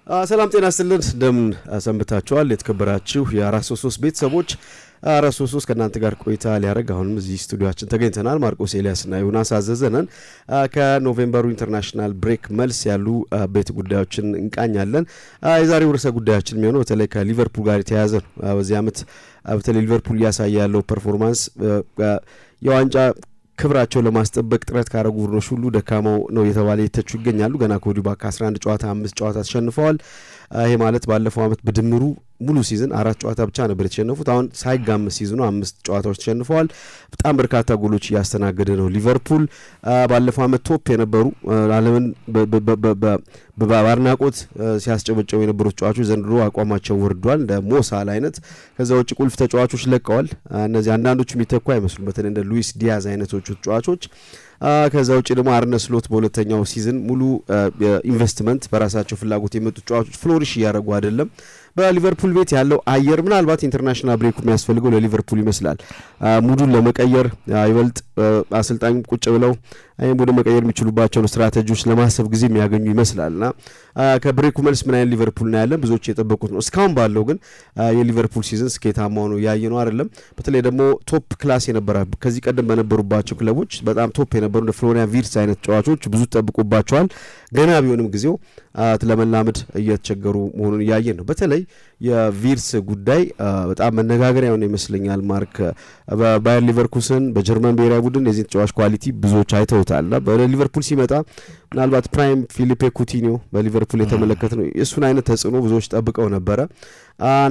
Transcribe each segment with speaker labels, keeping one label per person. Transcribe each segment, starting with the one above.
Speaker 1: ሰላም ጤና ይስጥልን እንደምን ሰንብታችኋል የተከበራችሁ የ433 ቤተሰቦች 433 ከእናንተ ጋር ቆይታ ሊያደርግ አሁንም እዚህ ስቱዲዮአችን ተገኝተናል። ማርቆስ ኤልያስና ዮናስ አዘዘነን ከኖቬምበሩ ኢንተርናሽናል ብሬክ መልስ ያሉ ቤት ጉዳዮችን እንቃኛለን። የዛሬው ርዕሰ ጉዳያችን የሚሆነው በተለይ ከሊቨርፑል ጋር የተያያዘ ነው። በዚህ ዓመት በተለይ ሊቨርፑል እያሳየ ያለው ፐርፎርማንስ የዋንጫ ክብራቸው ለማስጠበቅ ጥረት ካደረጉ ቡድኖች ሁሉ ደካማው ነው የተባለ የተቹ ይገኛሉ። ገና ከወዲሁ ከ11 ጨዋታ 5 ጨዋታ ተሸንፈዋል። ይሄ ማለት ባለፈው ዓመት በድምሩ ሙሉ ሲዝን 4 ጨዋታ ብቻ ነበር የተሸነፉት። አሁን ሳይጋመስ ሲዝኑ 5 ጨዋታዎች ተሸንፈዋል። በጣም በርካታ ጎሎች እያስተናገደ ነው ሊቨርፑል። ባለፈው ዓመት ቶፕ የነበሩ ዓለምን በአድናቆት ሲያስጨበጨቡ የነበሩት ተጫዋቾች ዘንድሮ አቋማቸው ወርዷል። እንደ ሞሳል አይነት ከዛ ውጭ ቁልፍ ተጫዋቾች ለቀዋል። እነዚህ አንዳንዶቹ የሚተኩ አይመስሉም፣ በተለይ እንደ ሉዊስ ዲያዝ አይነቶቹ ተጫዋቾች። ከዛ ውጭ ደግሞ አርነ ስሎት በሁለተኛው ሲዝን ሙሉ ኢንቨስትመንት በራሳቸው ፍላጎት የመጡ ተጫዋቾች ፍሎሪሽ እያደረጉ አይደለም። በሊቨርፑል ቤት ያለው አየር ምናልባት ኢንተርናሽናል ብሬኩ የሚያስፈልገው ለሊቨርፑል ይመስላል። ሙዱን ለመቀየር ይበልጥ አሰልጣኙ ቁጭ ብለው አይም ወደ መቀየር የሚችሉባቸው ስትራቴጂዎች ለማሰብ ጊዜ የሚያገኙ ይመስላልና ከብሬኩ መልስ ምን አይነት ሊቨርፑል ነው ያለን ብዙዎች የጠበቁት ነው። እስካሁን ባለው ግን የሊቨርፑል ሲዝን ስኬታማ ሆኖ ያየነው አይደለም። በተለይ ደግሞ ቶፕ ክላስ የነበረ ከዚህ ቀደም በነበሩባቸው ክለቦች በጣም ቶፕ የነበሩ እንደ ፍሎሪያን ቪርትስ አይነት ተጫዋቾች ብዙ ተጠብቁባቸዋል። ገና ቢሆንም ጊዜው ለመላመድ እየተቸገሩ መሆኑን እያየን ነው። በተለይ የቪርትስ ጉዳይ በጣም መነጋገሪያ የሆነ ይመስለኛል። ማርክ በባየር ሊቨርኩሰን በጀርመን ብሔራዊ ቡድን የዚህ ተጫዋች ኳሊቲ ብዙዎች አይተውታልና በሊቨርፑል ሲመጣ ምናልባት ፕራይም ፊሊፔ ኩቲኒዮ በሊቨርፑል የተመለከተ ነው። እሱን አይነት ተጽዕኖ ብዙዎች ጠብቀው ነበረ።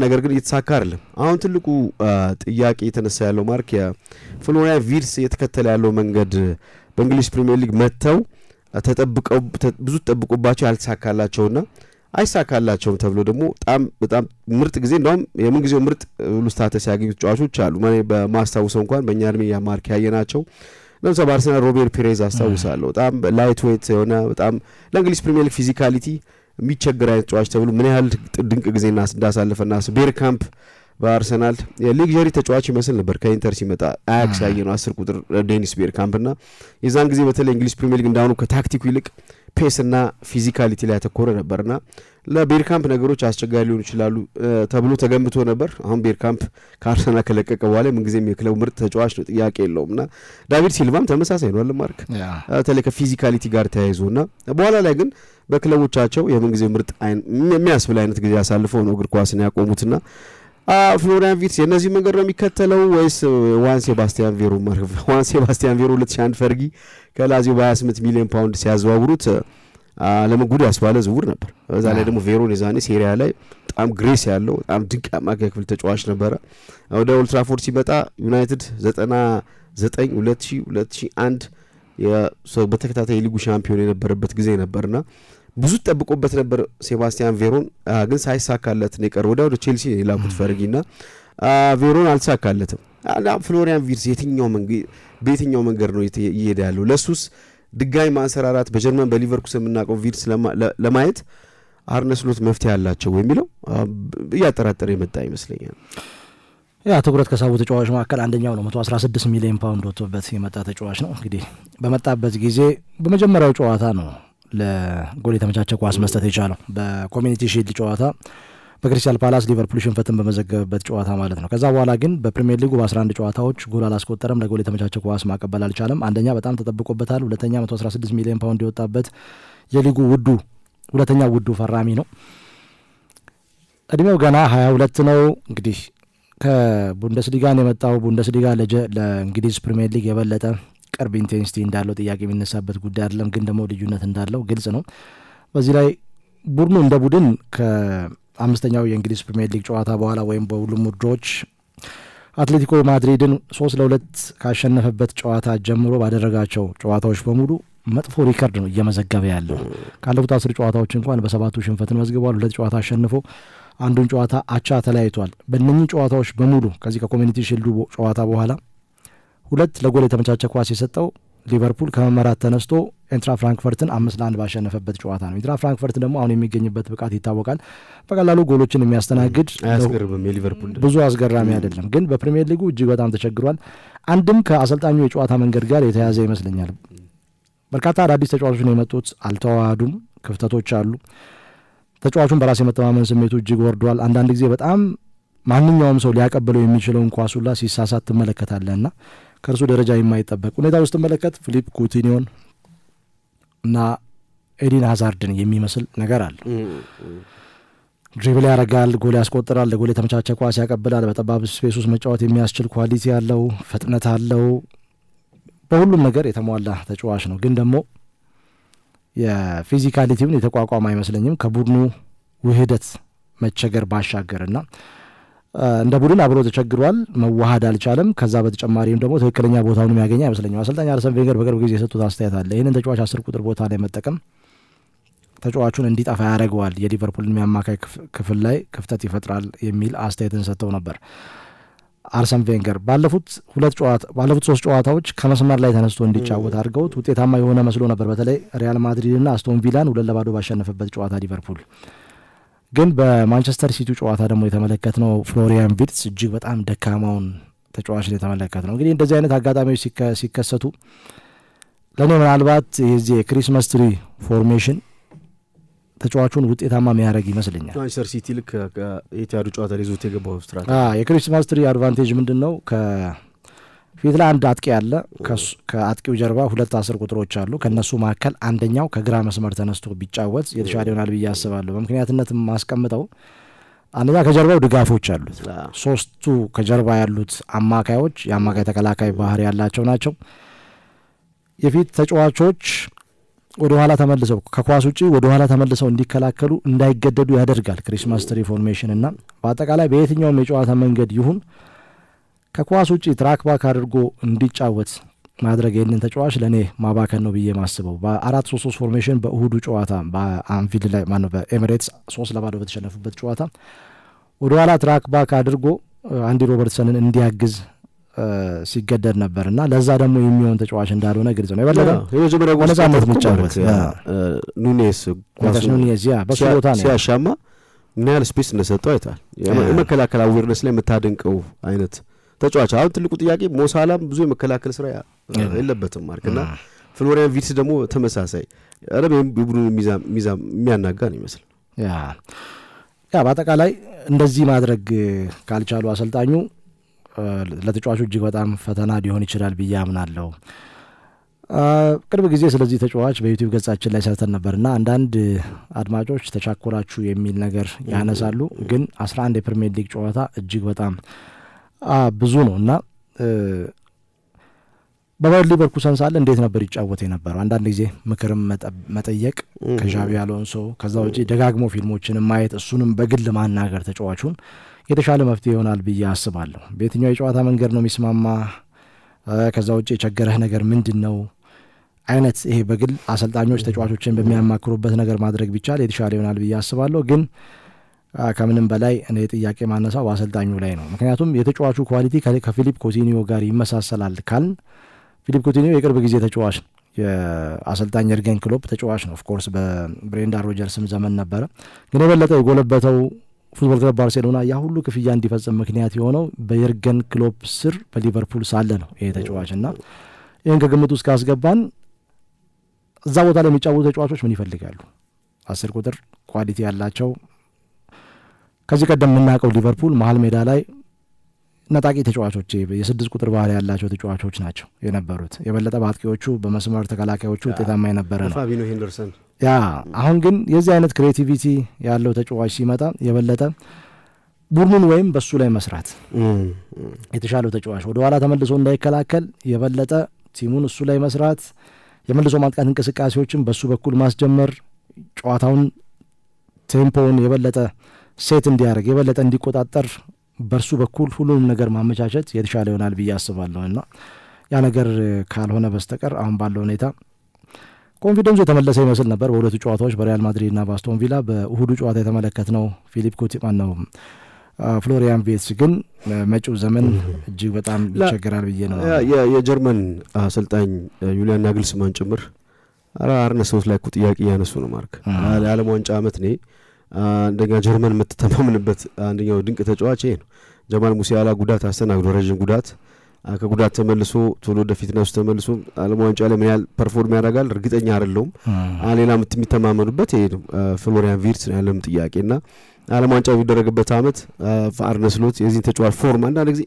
Speaker 1: ነገር ግን እየተሳካ አይደለም። አሁን ትልቁ ጥያቄ የተነሳ ያለው ማርክ የፍሎሪያን ቪርትስ የተከተለ ያለው መንገድ በእንግሊዝ ፕሪሚየር ሊግ መጥተው ተጠብቀው ብዙ ተጠብቆባቸው ያልተሳካላቸውና አይሳካላቸውም ተብሎ ደግሞ በጣም ምርጥ ጊዜ እንደውም የምን ጊዜው ምርጥ ሁሉ ስታተስ ያገኙ ተጫዋቾች አሉ። ማለት በማስታውሰው እንኳን በእኛ እድሜ ያማርክ ያየናቸው ለምሳሌ በአርሰናል ሮቤር ፒሬዝ አስታውሳለሁ። በጣም ላይት ዌት የሆነ በጣም ለእንግሊዝ ፕሪሚየር ሊግ ፊዚካሊቲ የሚቸገር አይነት ተጫዋች ተብሎ ምን ያህል ድንቅ ጊዜ እንዳሳለፈና ቤርካምፕ በአርሰናል የሌግዠሪ ተጫዋች ይመስል ነበር። ከኢንተር ሲመጣ አያክስ ያየነው 10 ቁጥር ዴኒስ ቤርካምፕና የዛን ጊዜ በተለይ እንግሊዝ ፕሪሚየር ሊግ እንዳሁኑ ከታክቲኩ ይልቅ ፔስና ፊዚካሊቲ ላይ ያተኮረ ነበርና ለቤርካምፕ ነገሮች አስቸጋሪ ሊሆኑ ይችላሉ ተብሎ ተገምቶ ነበር። አሁን ቤርካምፕ ከአርሰናል ከለቀቀ በኋላ ምንጊዜም የክለቡ ምርጥ ተጫዋች ነው፣ ጥያቄ የለውምና ዳቪድ ሲልቫም ተመሳሳይ ነው አለማርክ በተለይ ከፊዚካሊቲ ጋር ተያይዞና በኋላ ላይ ግን በክለቦቻቸው የምንጊዜው ምርጥ የሚያስብል አይነት ጊዜ ያሳልፈው ነው እግር ኳስን ያቆሙትና ፍሎሪያን ቪርትስ የነዚህ መንገድ ነው የሚከተለው ወይስ ዋን ሴባስቲያን ቬሮ 2001 ፈርጊ ከላዚዮ በ28 ሚሊዮን ፓውንድ ሲያዘዋውሩት ለመጉድ ያስባለ ዝውውር ነበር። በዛ ላይ ደግሞ ቬሮን የዛኔ ሴሪያ ላይ በጣም ግሬስ ያለው በጣም ድንቅ አማካይ ክፍል ተጫዋች ነበረ። ወደ ኦልድ ትራፎርድ ሲመጣ ዩናይትድ 99 2001 በተከታታይ የሊጉ ሻምፒዮን የነበረበት ጊዜ ነበርና ብዙ ተጠብቆበት ነበር። ሴባስቲያን ቬሮን ግን ሳይሳካለት ነው የቀረው። ወደ ቼልሲ የላኩት ፈርጊና ቬሮን አልተሳካለትም። ፍሎሪያን ቪርትስ በየትኛው መንገድ ነው እየሄደ ያለው? ለሱስ ድጋሚ ማንሰራራት በጀርመን በሊቨርኩሰን የምናውቀው ቪርትስ ለማየት አርነ ስሎት መፍትሄ ያላቸው የሚለው እያጠራጠረ የመጣ ይመስለኛል።
Speaker 2: ትኩረት ከሳቡ ተጫዋች መካከል አንደኛው ነው። 116 ሚሊዮን ፓውንድ ወጥቶበት የመጣ ተጫዋች ነው። እንግዲህ በመጣበት ጊዜ በመጀመሪያው ጨዋታ ነው ለጎል የተመቻቸ ኳስ መስጠት የቻለው በኮሚኒቲ ሺልድ ጨዋታ በክሪስታል ፓላስ ሊቨርፑል ሽንፈትን በመዘገበበት ጨዋታ ማለት ነው። ከዛ በኋላ ግን በፕሪሚየር ሊጉ በ11 ጨዋታዎች ጎል አላስቆጠረም፣ ለጎል የተመቻቸ ኳስ ማቀበል አልቻለም። አንደኛ በጣም ተጠብቆበታል፣ ሁለተኛ 116 ሚሊዮን ፓውንድ የወጣበት የሊጉ ሁለተኛ ውዱ ፈራሚ ነው። እድሜው ገና 22 ነው። እንግዲህ ከቡንደስሊጋን የመጣው ቡንደስሊጋ ለእንግሊዝ ፕሪሚየር ሊግ የበለጠ ቅርብ ኢንቴንሲቲ እንዳለው ጥያቄ የሚነሳበት ጉዳይ አይደለም፣ ግን ደግሞ ልዩነት እንዳለው ግልጽ ነው። በዚህ ላይ ቡድኑ እንደ ቡድን ከአምስተኛው የእንግሊዝ ፕሪሚየር ሊግ ጨዋታ በኋላ ወይም በሁሉም ውድድሮች አትሌቲኮ ማድሪድን 3-2 ካሸነፈበት ጨዋታ ጀምሮ ባደረጋቸው ጨዋታዎች በሙሉ መጥፎ ሪከርድ ነው እየመዘገበ ያለው። ካለፉት 10 ጨዋታዎች እንኳን በሰባቱ ሽንፈትን መዝግቧል። 2 ጨዋታ አሸንፎ አንዱን ጨዋታ አቻ ተለያይቷል። በእነኚህ ጨዋታዎች በሙሉ ከዚህ ከኮሚኒቲ ሺልዱ ጨዋታ በኋላ 2 ለጎል የተመቻቸ ኳስ የሰጠው ሊቨርፑል ከመመራት ተነስቶ ኤንትራ ፍራንክፈርትን 5-1 ባሸነፈበት ጨዋታ ነው። ኤንትራ ፍራንክፈርት ደግሞ አሁን የሚገኝበት ብቃት ይታወቃል። በቀላሉ ጎሎችን የሚያስተናግድ ብዙ አስገራሚ አይደለም፣ ግን በፕሪሚየር ሊጉ እጅግ በጣም ተቸግሯል። አንድም ከአሰልጣኙ የጨዋታ መንገድ ጋር የተያዘ ይመስለኛል። በርካታ አዳዲስ ተጫዋቾች ነው የመጡት፣ አልተዋሃዱም፣ ክፍተቶች አሉ። ተጫዋቹን በራስ የመተማመን ስሜቱ እጅግ ወርዷል። አንዳንድ ጊዜ በጣም ማንኛውም ሰው ሊያቀብለው የሚችለውን ኳሱላ ሲሳሳት ትመለከታለህና ከእርሱ ደረጃ የማይጠበቅ ሁኔታ ውስጥ ትመለከት ፊሊፕ ኩቲኒዮን እና ኤዲን ሃዛርድን የሚመስል ነገር አለ። ድሪብል ያረጋል፣ ጎል ያስቆጥራል፣ ለጎል የተመቻቸ ኳስ ያቀብላል፣ በጠባብ ስፔስ ውስጥ መጫወት የሚያስችል ኳሊቲ ያለው፣ ፍጥነት አለው፣ በሁሉም ነገር የተሟላ ተጫዋች ነው። ግን ደግሞ የፊዚካሊቲውን የተቋቋመ አይመስለኝም ከቡድኑ ውህደት መቸገር ባሻገርና እንደ ቡድን አብሮ ተቸግሯል፣ መዋሃድ አልቻለም። ከዛ በተጨማሪም ደግሞ ትክክለኛ ቦታውን የሚያገኝ አይመስለኝም። አሰልጣኝ አርሰን ቬንገር በቅርብ ጊዜ የሰጡት አስተያየት አለ። ይህንን ተጫዋች 10 ቁጥር ቦታ ላይ መጠቀም ተጫዋቹን እንዲጠፋ ያደርገዋል፣ የሊቨርፑልን የአማካይ ክፍል ላይ ክፍተት ይፈጥራል የሚል አስተያየትን ሰጥተው ነበር አርሰን ቬንገር። ባለፉት 3 ጨዋታዎች ከመስመር ላይ ተነስቶ እንዲጫወት አድርገውት ውጤታማ የሆነ መስሎ ነበር። በተለይ ሪያል ማድሪድና አስቶን ቪላን 2-0 ባሸነፈበት ጨዋታ ሊቨርፑል። ግን በማንቸስተር ሲቲ ጨዋታ ደግሞ የተመለከትነው ፍሎሪያን ቪርትዝ እጅግ በጣም ደካማውን ተጫዋች የተመለከትነው። እንግዲህ እንደዚህ አይነት አጋጣሚዎች ሲከሰቱ ለእኔ ምናልባት የዚህ የክሪስማስ ትሪ ፎርሜሽን ተጫዋቹን ውጤታማ የሚያደርግ ይመስለኛል።
Speaker 1: ማንቸስተር ሲቲ ልክ የኢትያዱ ጨዋታ ይዞት የገባው ስትራቴጂ
Speaker 2: የክሪስማስ ትሪ አድቫንቴጅ ምንድን ነው? ከፊት ላይ አንድ አጥቂ አለ፣ ከአጥቂው ጀርባ 2 10 ቁጥሮች አሉ። ከእነሱ መካከል አንደኛው ከግራ መስመር ተነስቶ ቢጫወት የተሻለ ይሆናል ብዬ አስባለሁ። በምክንያትነት ማስቀምጠው አንደኛ ከጀርባው ድጋፎች አሉት። 3ቱ ከጀርባ ያሉት አማካዮች የአማካይ ተከላካይ ባህሪ ያላቸው ናቸው። የፊት ተጫዋቾች ወደ ኋላ ተመልሰው ከኳስ ውጪ ወደ ኋላ ተመልሰው እንዲከላከሉ እንዳይገደዱ ያደርጋል ክሪስማስ ትሪ ፎርሜሽን እና በአጠቃላይ በየትኛውም የጨዋታ መንገድ ይሁን ከኳስ ውጪ ትራክ ባክ አድርጎ እንዲጫወት ማድረግ ይህንን ተጫዋች ለእኔ ማባከን ነው ብዬ ማስበው። በ4-3-3 ፎርሜሽን በእሁዱ ጨዋታ በአንፊልድ ላይ ማነው በኤሚሬትስ 3-0 በተሸነፉበት ጨዋታ ወደ ኋላ ትራክ ባክ አድርጎ አንዲ ሮበርትሰንን እንዲያግዝ ሲገደድ ነበር እና ለዛ ደግሞ የሚሆን ተጫዋች እንዳልሆነ ግልጽ ነው። የበለጠ በነጻነት የሚጫወት
Speaker 1: ኑኔስ
Speaker 2: በሱ ቦታ ነው
Speaker 1: ሲያሻማ ምን ያህል ስፔስ እንደሰጠው አይታል። የመከላከል አዌርነስ ላይ የምታደንቀው አይነት ተጫዋች። አሁን ትልቁ ጥያቄ ሞሳላም ብዙ የመከላከል ስራ የለበትም ማርክና ፍሎሪያን ቪርትዝ ደግሞ ተመሳሳይ የቡድኑ ሚዛን የሚያናጋ ነው ይመስል።
Speaker 2: ያ በአጠቃላይ እንደዚህ ማድረግ ካልቻሉ አሰልጣኙ ለተጫዋቹ እጅግ በጣም ፈተና ሊሆን ይችላል ብዬ አምናለሁ። ቅርብ ጊዜ ስለዚህ ተጫዋች በዩቲዩብ ገጻችን ላይ ሰርተን ነበርና አንዳንድ አድማጮች ተቻኮላችሁ የሚል ነገር ያነሳሉ። ግን 11 የፕሪሚየር ሊግ ጨዋታ እጅግ በጣም ብዙ ነው እና በባየር ሊቨርኩሰን ሳለ እንዴት ነበር ይጫወት የነበረው? አንዳንድ ጊዜ ምክርም መጠየቅ ከዣቢ አሎንሶ፣ ከዛ ውጪ ደጋግሞ ፊልሞችንም ማየት፣ እሱንም በግል ማናገር ተጫዋቹን የተሻለ መፍትሄ ይሆናል ብዬ አስባለሁ። በየትኛው የጨዋታ መንገድ ነው የሚስማማ፣ ከዛ ውጪ የቸገረህ ነገር ምንድን ነው አይነት ይሄ በግል አሰልጣኞች ተጫዋቾችን በሚያማክሩበት ነገር ማድረግ ቢቻል የተሻለ ይሆናል ብዬ አስባለሁ። ግን ከምንም በላይ እኔ ጥያቄ ማነሳው በአሰልጣኙ ላይ ነው። ምክንያቱም የተጫዋቹ ኳሊቲ ከፊሊፕ ኮቲኒዮ ጋር ይመሳሰላል ካልን ፊሊፕ ኮቲኒዮ የቅርብ ጊዜ ተጫዋች የአሰልጣኝ የርገን ክሎፕ ተጫዋች ነው። ኦፍኮርስ በብሬንዳን ሮጀርስም ዘመን ነበረ። ግን የበለጠ የጎለበተው ፉትቦል ክለብ ባርሴሎና ያ ሁሉ ክፍያ እንዲፈጽም ምክንያት የሆነው በየርገን ክሎፕ ስር በሊቨርፑል ሳለ ነው ይሄ ተጫዋች እና ይህን ከግምት ውስጥ ካስገባን እዛ ቦታ ላይ የሚጫወቱ ተጫዋቾች ምን ይፈልጋሉ? 10 ቁጥር ኳሊቲ ያላቸው ከዚህ ቀደም የምናውቀው ሊቨርፑል መሀል ሜዳ ላይ ነጣቂ ተጫዋቾች የ6 ቁጥር ባህሪ ያላቸው ተጫዋቾች ናቸው የነበሩት። የበለጠ በአጥቂዎቹ በመስመር ተከላካዮቹ ውጤታማ የነበረ ነው
Speaker 1: ፋቢኖ ሄንደርሰን።
Speaker 2: ያ አሁን ግን የዚህ አይነት ክሬቲቪቲ ያለው ተጫዋች ሲመጣ የበለጠ ቡድኑን ወይም በሱ ላይ መስራት የተሻለው ተጫዋች ወደ ኋላ ተመልሶ እንዳይከላከል የበለጠ ቲሙን እሱ ላይ መስራት፣ የመልሶ ማጥቃት እንቅስቃሴዎችን በሱ በኩል ማስጀመር፣ ጨዋታውን ቴምፖውን የበለጠ ሴት እንዲያደርግ የበለጠ እንዲቆጣጠር በእርሱ በኩል ሁሉንም ነገር ማመቻቸት የተሻለ ይሆናል ብዬ አስባለሁ እና ያ ነገር ካልሆነ በስተቀር አሁን ባለው ሁኔታ ኮንፊደንሱ የተመለሰ ይመስል ነበር በሁለቱ ጨዋታዎች በሪያል ማድሪድና በአስቶን ቪላ። በእሁዱ ጨዋታ የተመለከትነው ፊሊፕ ኩቲማን ነው ፍሎሪያን ቪርትዝ ግን መጪው ዘመን እጅግ በጣም ይቸገራል ብዬ ነው።
Speaker 1: የጀርመን አሰልጣኝ ዩሊያን ናግልስማን ጭምር አርነ ስሎት ላይ ጥያቄ እያነሱ ነው። ማርክ የዓለም ዋንጫ ዓመት ነው አንደኛ ጀርመን የምትተማምንበት አንደኛው ድንቅ ተጫዋች ይሄ ነው። ጀማል ሙሲያላ ጉዳት አስተናግዶ ረዥም ጉዳት ከጉዳት ተመልሶ ቶሎ ወደ ፊትነሱ ተመልሶ ዓለም ዋንጫ ላይ ምን ያህል ፐርፎርም ያደርጋል እርግጠኛ አይደለሁም። ሌላ የሚተማመኑበት ይሄ ነው ፍሎሪያን ቪርትስ ነው ያለም ጥያቄና ዓለም ዋንጫ የሚደረግበት አመት አርነ ስሎት የዚህ ተጫዋች ፎርም አንዳንድ ጊዜ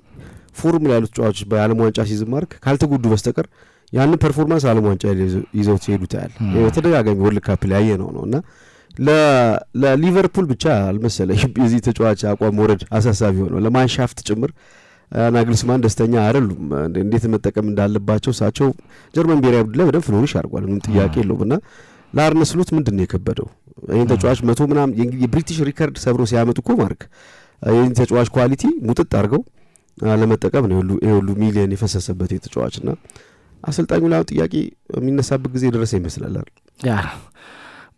Speaker 1: ፎርም ላይ ያሉት ተጫዋቾች በዓለም ዋንጫ ሲዝማርክ ካልተጎዱ በስተቀር ያንን ፐርፎርማንስ ዓለም ዋንጫ ይዘው ሲሄዱታል በተደጋጋሚ ወርልድ ካፕ ላይ ያየነውና ለሊቨርፑል ብቻ አልመሰለኝም የዚህ ተጫዋች አቋም ወረድ አሳሳቢ ሆኖ ለማንሻፍት ጭምር ናግልስማን ደስተኛ አይደሉም እንዴት መጠቀም እንዳለባቸው ሳቸው ጀርመን ብሔራዊ ቡድን ላይ በደንብ ፍሎሪሽ አድርጓል ምንም ጥያቄ የለውምና ለአርነ ስሎት ምንድነው የከበደው ይሄን ተጫዋች 100 ምናምን የብሪቲሽ ሪከርድ ሰብሮ ሲያመጡ እኮ ማርክ ይሄን ተጫዋች ኳሊቲ ሙጥጥ አድርገው ለመጠቀም ነው ሁሉ ሚሊዮን የፈሰሰበት የተጫዋችና አሰልጣኙ ላይ ጥያቄ የሚነሳበት ጊዜ ድረስ ይመስላል
Speaker 2: ያ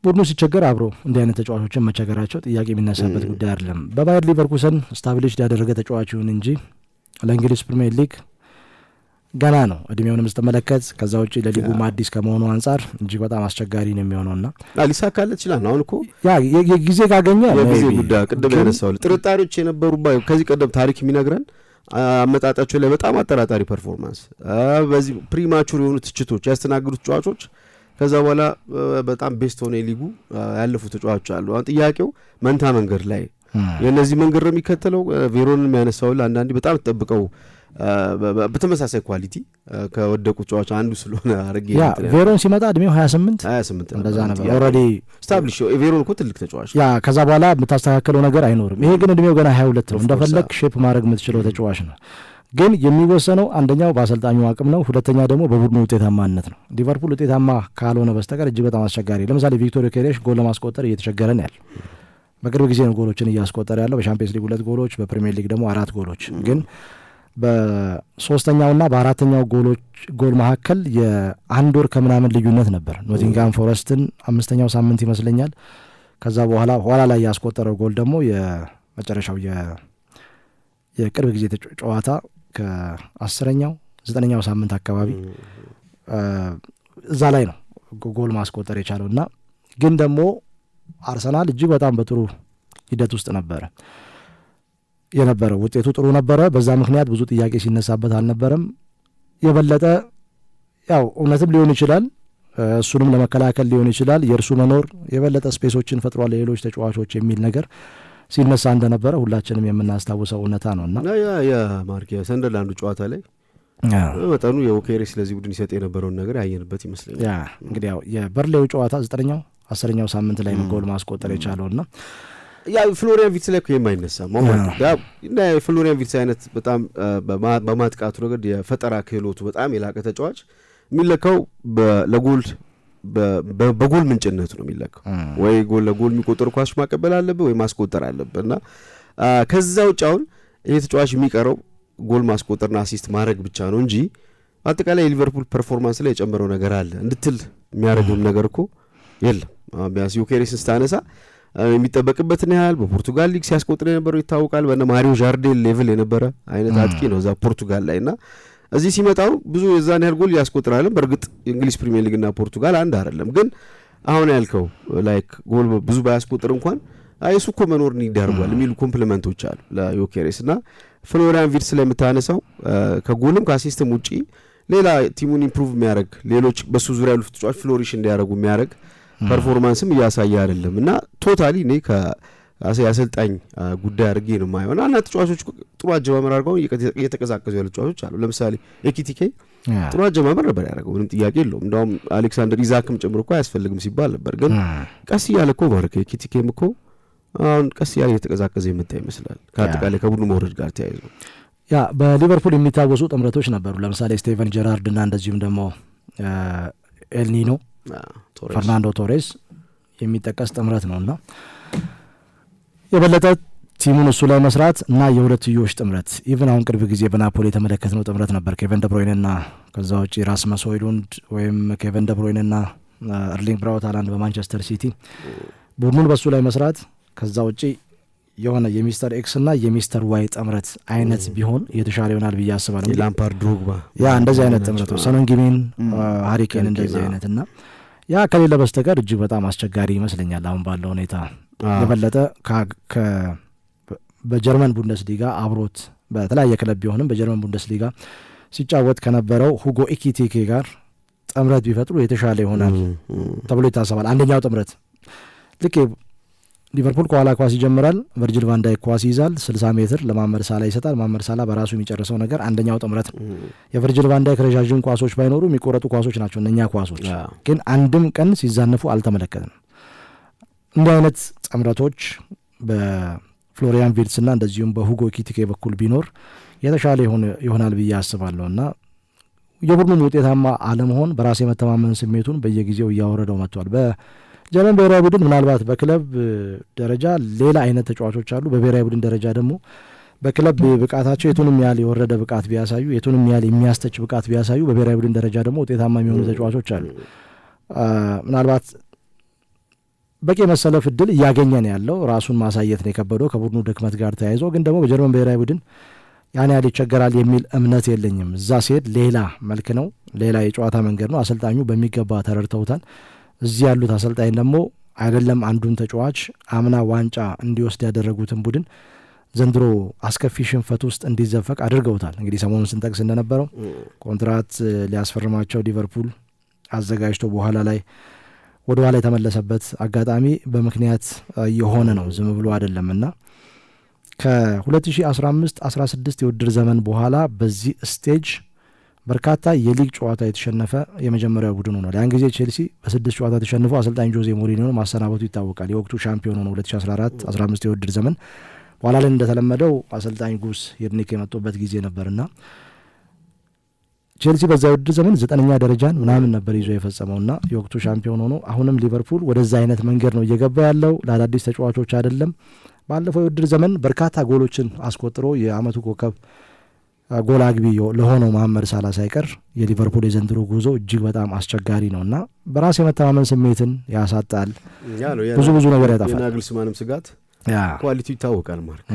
Speaker 2: ቡድኑ ሲቸገር አብሮ እንዲህ አይነት ተጫዋቾችን መቸገራቸው ጥያቄ የሚነሳበት ጉዳይ አይደለም በባየር ሊቨርኩሰን ስታብሊሽ ያደረገ ተጫዋቹን እንጂ ለእንግሊዝ ፕሪሚየር ሊግ ገና ነው እድሜውንም ስትመለከት ከዛ ውጪ ለሊጉም አዲስ ከመሆኑ አንጻር እጅግ በጣም አስቸጋሪ ነው የሚሆነውና
Speaker 1: ሊሳካለት ይችላል አሁን እኮ
Speaker 2: ያ የጊዜ ካገኘ
Speaker 1: የጊዜ ጉዳይ ቅድም ያነሳው ጥርጣሬዎች የነበሩ ከዚህ ቀደም ታሪክ የሚነግረን አመጣጣቸው ላይ በጣም አጠራጣሪ ፐርፎርማንስ በዚህ ፕሪማቹር የሆኑ ትችቶች ያስተናግዱት ተጫዋቾች ከዛ በኋላ በጣም ቤስት ሆነ ሊጉ ያለፉ ተጫዋቾች አሉ አሁን ጥያቄው መንታ መንገድ ላይ የነዚህ መንገድ ነው የሚከተለው ቬሮንን የሚያነሳው አንዳንዴ በጣም ተጠብቀው በተመሳሳይ ኳሊቲ ከወደቁ ተጫዋቾች አንዱ ስለሆነ አረጋኝ
Speaker 2: ያ ቬሮን ሲመጣ እድሜው 28 እንደዛ ነበር ኦሬዲ
Speaker 1: ስታብሊሽ ቬሮን እኮ ትልቅ ተጫዋች
Speaker 2: ያ ከዛ በኋላ የምታስተካክለው ነገር አይኖርም ይሄ ግን እድሜው ገና 22 ነው እንደፈለክ ሼፕ ማድረግ የምትችለው ተጫዋች ነው ግን የሚወሰነው አንደኛው በአሰልጣኙ አቅም ነው ሁለተኛ ደግሞ በቡድኑ ውጤታማነት ነው ሊቨርፑል ውጤታማ ካልሆነ በስተቀር እጅግ በጣም አስቸጋሪ ለምሳሌ ቪክቶር ዮኬሬሽ ጎል ለማስቆጠር እየተቸገረ ነው ያለው በቅርብ ጊዜ ነው ጎሎችን እያስቆጠረ ያለው በቻምፒየንስ ሊግ 2 ጎሎች በፕሪሚየር ሊግ ደግሞ 4 ጎሎች ግን በሶስተኛውና በአራተኛው ጎል መካከል የአንድ ወር ከምናምን ልዩነት ነበር ኖቲንጋም ፎረስትን 5ኛው ሳምንት ይመስለኛል ከዛ በኋላ ላይ ያስቆጠረው ጎል ደግሞ የመጨረሻው የቅርብ ጊዜ ጨዋታ ከ10ኛው 9ኛው ሳምንት አካባቢ እዛ ላይ ነው ጎል ማስቆጠር የቻለውና ግን ደግሞ አርሰናል እጅግ በጣም በጥሩ ሂደት ውስጥ ነበረ የነበረው ውጤቱ ጥሩ ነበረ በዛ ምክንያት ብዙ ጥያቄ ሲነሳበት አልነበረም የበለጠ ያው እውነትም ሊሆን ይችላል እሱንም ለመከላከል ሊሆን ይችላል የእርሱ መኖር የበለጠ ስፔሶችን ፈጥሯል ለሌሎች ተጫዋቾች የሚል ነገር ሲነሳ እንደነበረ ሁላችንም የምናስታውሰው እውነታ ነውና
Speaker 1: ያ ማርኪያ ሰንደርላንዱ ጨዋታ ላይ በመጠኑ የኦኬሬስ ስለዚህ ቡድን ይሰጥ የነበረውን ነገር ያየንበት ይመስለኛል
Speaker 2: ያ እንግዲህ ያው የበርሌው ጨዋታ 9ኛው 10ኛው ሳምንት ላይ ነው ጎል ማስቆጠር የቻለውና
Speaker 1: ያ ፍሎሪያን ቪርትስ ላይ የማይነሳ ማለት ያ እንደ ፍሎሪያን ቪርትስ አይነት በጣም በማጥቃቱ ረገድ የፈጠራ ክህሎቱ በጣም የላቀ ተጫዋች የሚለካው በጎል ምንጭነቱ ነው የሚለካው ወይ ጎል ለጎል የሚቆጠር ኳስ ማቀበል አለበት ወይ ማስቆጠር አለበትና ከዛ ውጭ አሁን ይሄ ተጫዋች የሚቀረው ጎል ማስቆጠርና አሲስት ማድረግ ብቻ ነው እንጂ አጠቃላይ የሊቨርፑል ፐርፎርማንስ ላይ የጨመረው ነገር አለ እንድትል የሚያደርግም ነገር እኮ የለም ቢያንስ ዩኬሬስን ስታነሳ የሚጠበቅበትን ያህል በፖርቱጋል ሊግ ሲያስቆጥር የነበረው ይታወቃል በእነ ማሪዮ ጃርዴል ሌቭል የነበረ አይነት አጥቂ ነው እዛ ፖርቱጋል ላይና እዚህ ሲመጣው ብዙ የዛን ያህል ጎል ያስቆጥራል በእርግጥ የእንግሊዝ ፕሪሚየር ሊግና ፖርቱጋል አንድ አይደለም ግን አሁን ያልከው ላይክ ጎል ብዙ ባያስቆጥር እንኳን አይሱ እኮ መኖር ይዳርጓል የሚሉ ኮምፕሊመንቶች አሉ ለዩኬሬስና ፍሎሪያን ቪርትስ ላይ የምታነሳው ከጎልም ከአሲስትም ውጪ ሌላ ቲሙን ኢምፕሩቭ የሚያደርግ ሌሎች በሱ ዙሪያ ያሉት ተጫዋቾች ፍሎሪሽ እንዲያደርጉ የሚያደርግ ፐርፎርማንስም እያሳየ አይደለም እና ቶታሊ እኔ ከአሰልጣኝ ጉዳይ አድርጌ ነው የማየውና እና ተጫዋቾች ጥሩ አጀማመር አድርገው እየተቀዛቀዙ ያሉ ተጫዋቾች አሉ ለምሳሌ ኤኪቲኬ ጥሩ አጀማመር ነበር ያደረገው ምንም ጥያቄ የለውም እንደውም አሌክሳንደር ኢዛክም ጭምር እኮ አያስፈልግም ሲባል ነበር ግን ቀስ እያለ እኮ ማረከ ኤኪቲኬም እኮ አሁን ቀስ እያለ እየተቀዛቀዘ የመጣ ይመስላል ከአጠቃላይ ከቡድኑ መውረድ ጋር ተያይዞ
Speaker 2: ያ በሊቨርፑል የሚታወሱ ጥምረቶች ነበሩ ለምሳሌ ስቴቨን ጀራርድ እና እንደዚሁም ደግሞ ኤልኒኖ ፈርናንዶ ቶሬስ የሚጠቀስ ጥምረት ነውና የበለጠ ቲሙን እሱ ላይ መስራት እና የሁለትዮሽ ጥምረት ኢቭን አሁን ቅርብ ጊዜ በናፖሊ የተመለከትነው ጥምረት ነበር ኬቨን ደብሮይንና ከዛ ውጪ ራስመስ ሆይሉንድ ወይም ኬቨን ደብሮይንና ኤርሊንግ ብራውት ሃላንድ በማንቸስተር ሲቲ ቡድኑን በሱ ላይ መስራት ከዛ ውጪ የሆነ የሚስተር ኤክስ እና የሚስተር ዋይ ጥምረት አይነት ቢሆን የተሻለ ይሆናል ብዬ አስባለሁ
Speaker 1: ላምፓርድ ድሮግባ
Speaker 2: ያ እንደዚህ አይነት ጥምረቶች ሰኖንጊሜን ሃሪኬን እንደዚህ አይነትና ያ ከሌለ በስተቀር እጅግ በጣም አስቸጋሪ ይመስለኛል አሁን ባለው ሁኔታ የበለጠ በጀርመን ቡንደስሊጋ አብሮት በተለያየ ክለብ ቢሆንም በጀርመን ቡንደስሊጋ ሲጫወት ከነበረው ሁጎ ኢኪቲኬ ጋር ጥምረት ቢፈጥሩ የተሻለ ይሆናል ተብሎ ይታሰባል። አንደኛው ጥምረት ልክ ሊቨርፑል ከኋላ ኳስ ይጀምራል፣ ቨርጂል ቫን ዳይክ ኳስ ይይዛል፣ 60 ሜትር ለማመር ሳላ ይሰጣል። ማመር ሳላ በራሱ የሚጨርሰው ነገር አንደኛው ጥምረት ነው። የቨርጂል ቫን ዳይክ ረዣዥም ኳሶች ባይኖሩ የሚቆረጡ ኳሶች ናቸው እነኛ ኳሶች፣ ግን አንድም ቀን ሲዛነፉ አልተመለከትንም። እንዲህ አይነት ጥምረቶች በፍሎሪያን ቪርትስና እንደዚሁም በሁጎ ኢኪቲኬ በኩል ቢኖር የተሻለ ይሆናል ብዬ አስባለሁ እና የቡድኑም ውጤታማ አለመሆን በራስ የመተማመን ስሜቱን በየጊዜው እያወረደው መጥቷል። በጀርመን ብሔራዊ ቡድን ምናልባት በክለብ ደረጃ ሌላ አይነት ተጫዋቾች አሉ። በብሔራዊ ቡድን ደረጃ ደግሞ በክለብ ብቃታቸው የቱንም ያህል የወረደ ብቃት ቢያሳዩ፣ የቱንም ያህል የሚያስተች ብቃት ቢያሳዩ፣ በብሔራዊ ቡድን ደረጃ ደግሞ ውጤታማ የሚሆኑ ተጫዋቾች አሉ። ምናልባት በቂ መሰለፍ እድል እያገኘ ነው ያለው፣ ራሱን ማሳየት ነው የከበደው ከቡድኑ ድክመት ጋር ተያይዞ። ግን ደግሞ በጀርመን ብሔራዊ ቡድን ያን ያህል ይቸገራል የሚል እምነት የለኝም። እዛ ሲሄድ ሌላ መልክ ነው፣ ሌላ የጨዋታ መንገድ ነው። አሰልጣኙ በሚገባ ተረድተውታል። እዚህ ያሉት አሰልጣኝ ደግሞ አይደለም አንዱን ተጫዋች አምና ዋንጫ እንዲወስድ ያደረጉትን ቡድን ዘንድሮ አስከፊ ሽንፈት ውስጥ እንዲዘፈቅ አድርገውታል። እንግዲህ ሰሞኑን ስንጠቅስ እንደነበረው ኮንትራት ሊያስፈርማቸው ሊቨርፑል አዘጋጅቶ በኋላ ላይ ወደ ኋላ የተመለሰበት አጋጣሚ በምክንያት የሆነ ነው፣ ዝም ብሎ አይደለምና ከ2015-16 የውድድር ዘመን በኋላ በዚህ ስቴጅ በርካታ የሊግ ጨዋታ የተሸነፈ የመጀመሪያው ቡድን ሆኗል። ያን ጊዜ ቼልሲ በ6 ጨዋታ ተሸንፎ አሰልጣኝ ጆዜ ሞሪኒዮን ማሰናበቱ ይታወቃል። የወቅቱ ሻምፒዮን ሆኖ 2014-15 የውድድር ዘመን በኋላ ላይ እንደተለመደው አሰልጣኝ ጉስ ሂድኒክ የመጡበት ጊዜ ነበርና ቼልሲ በዛ የውድድር ዘመን 9ኛ ደረጃን ምናምን ነበር ይዞ የፈጸመውና የወቅቱ ሻምፒዮን ሆኖ አሁንም ሊቨርፑል ወደዛ አይነት መንገድ ነው እየገባ ያለው። ለአዳዲስ ተጫዋቾች አይደለም። ባለፈው የውድድር ዘመን በርካታ ጎሎችን አስቆጥሮ የአመቱ ኮከብ ጎል አግቢ ለሆነው መሐመድ ሳላ ሳይቀር የሊቨርፑል የዘንድሮ ጉዞ እጅግ በጣም አስቸጋሪ ነውና በራስ የመተማመን ስሜትን ያሳጣል፣ ብዙ ነገር ያጠፋል።
Speaker 1: የናግልስማንም ስጋት ኳሊቲው ይታወቃል። ማርክ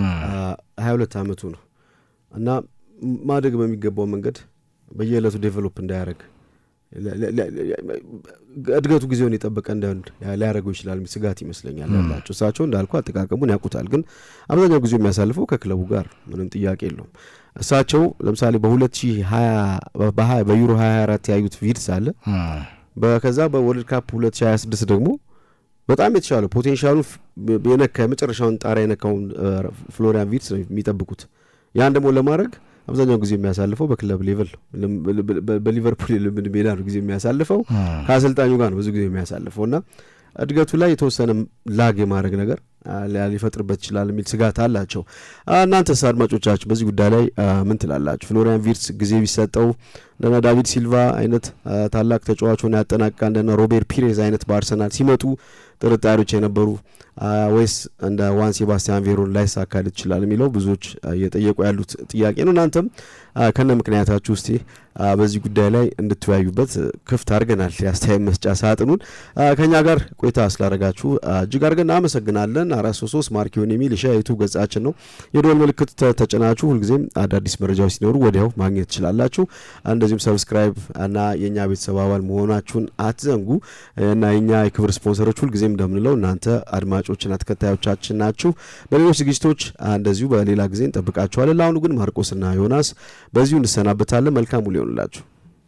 Speaker 1: 22 አመቱ ነው እና ማደግ በሚገባው መንገድ በየዕለቱ ዴቨሎፕ እንዳያደርግ እድገቱ ጊዜውን የጠበቀ እንዳይሆን ሊያደርገው ይችላል ስጋት ይመስለኛል ያላቸው። እሳቸው እንዳልኩ አጠቃቀሙን ያውቁታል፣ ግን አብዛኛው ጊዜ የሚያሳልፈው ከክለቡ ጋር ምንም ጥያቄ የለውም። እሳቸው ለምሳሌ በ2020 በዩሮ 24 ያዩት ቪርትስ አለ፣ ከዛ በወርልድ ካፕ 2026 ደግሞ በጣም የተሻለ ፖቴንሻሉ የነካ የመጨረሻውን ጣሪያ የነካውን ፍሎሪያን ቪርትስ ነው የሚጠብቁት። ያን ደግሞ ለማድረግ አብዛኛው ጊዜ የሚያሳልፈው በክለብ ሌቭል በሊቨርፑል ልምድ ሜዳ ነው ጊዜ የሚያሳልፈው፣ ከአሰልጣኙ ጋር ነው ብዙ ጊዜ የሚያሳልፈውና እድገቱ ላይ የተወሰነ ላግ የማድረግ ነገር ሊፈጥርበት ይችላል የሚል ስጋት አላቸው። እናንተስ አድማጮቻችን በዚህ ጉዳይ ላይ ምን ትላላችሁ? ፍሎሪያን ቪርትስ ጊዜ ቢሰጠው እንደነ ዳቪድ ሲልቫ አይነት ታላቅ ተጫዋቾችን ያጠናቅቃ እንደነ ሮቤር ፒሬዝ አይነት በአርሰናል ሲመጡ ጥርጣሬዎች የነበሩ ወይስ እንደ ዋን ሴባስቲያን ቬሮን ላይ ሳካል ይችላል የሚለው ብዙዎች እየጠየቁ ያሉት ጥያቄ ነው። እናንተም ከነ ምክንያታችሁ እስቲ በዚህ ጉዳይ ላይ እንድትወያዩበት ክፍት አድርገናል የአስተያየት መስጫ ሳጥኑን። ከኛ ጋር ቆይታ ስላደረጋችሁ እጅግ አድርገን እናመሰግናለን። 433 ማርኪዮን የሚል የዩቲዩብ ገጻችን ነው። የደወል ምልክት ተጭናችሁ ሁልጊዜም አዳዲስ መረጃዎች ሲኖሩ ወዲያው ማግኘት ትችላላችሁ። እንደዚሁም ሰብስክራይብ እና የኛ ቤተሰብ አባል መሆናችሁን አትዘንጉ እና የኛ የክብር ስፖንሰሮች ሁልጊዜም እንደምንለው እናንተ አድማጮችና ተከታዮቻችን ናችሁ። በሌሎች ዝግጅቶች እንደዚሁ በሌላ ጊዜ እንጠብቃችኋለን። ለአሁኑ ግን ማርቆስና ዮናስ በዚሁ እንሰናበታለን። መልካም ውሎ ይሁንላችሁ።